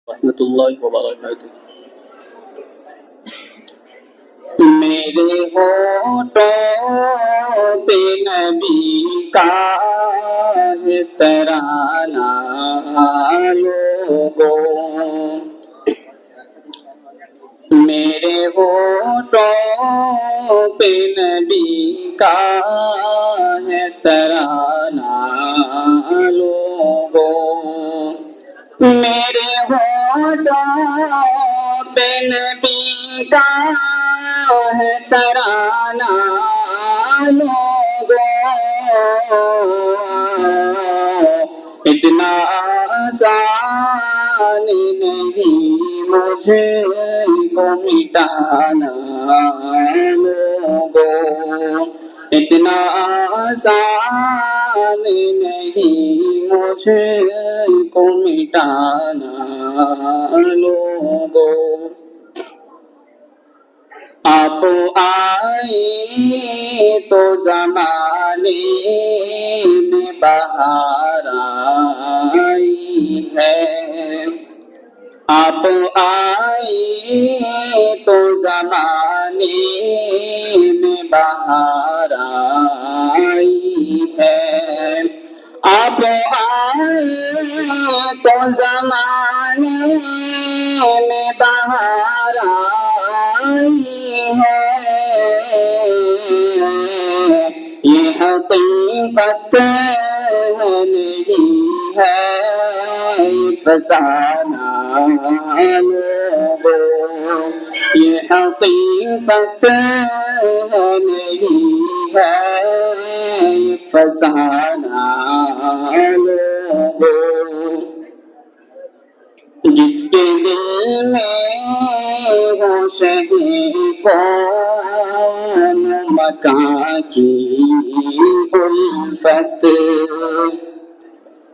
رحمۃ اللہ وبرکاتہ۔ میرے ہونٹوں پہ نبی کا ہے ترانہ لوگوں، میرے ہونٹوں پہ نبی کا ہے ترانہ لوگوں، میرے ہونٹوں پہ نبی کا ہے ترانہ لوگوں، اتنا آسان نہیں مجھے کو مٹانا لوگوں، اتنا آسان نہیں مجھے کو مٹانا لوگوں۔ آپ آئے تو زمانے میں بہار آئی ہے، آپ آئے تو زمانے میں بہار آئی ہے، آپ آئے تو زمانے میں بہار آئی ہے، یہ حقیقت نہیں ہے فسانہ لوگوں، یہ حقیقت نہیں ہے فسانہ لوگوں، جس کے دل میں ہو شہ کون مکان کی الفت،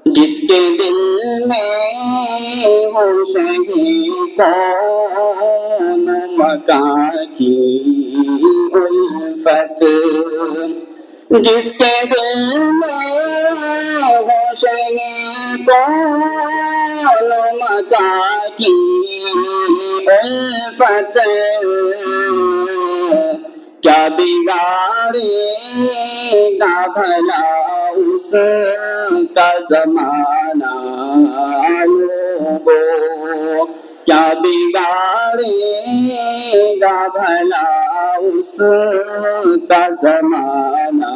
جس کے دل میں ہو شہ کون مکان کی الفت، جس کے دل میں ہو شہ کون مکان کی الفت، کیا بگاڑے گا بھلا اس کا زمانہ لوگوں، کیا بگاڑے گا بھلا اس کا زمانہ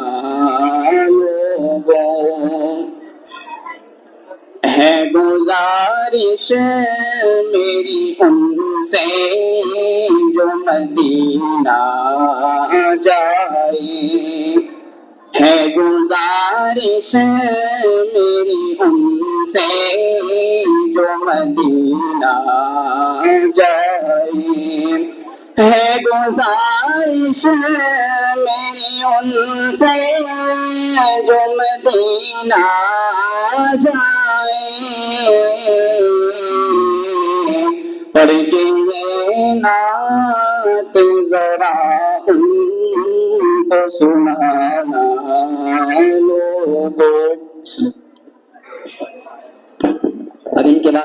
لوگوں، ہے گزارش میری ان سے جو مدینہ جائے، ہے گزارش میری ان سے جو مدینہ جائے، ہے گزارش میری ان سے جو مدینہ جائے، پڑھ کے یہ نعت ذرا ان کو سنانا لوگوں۔ اب ان کے بعد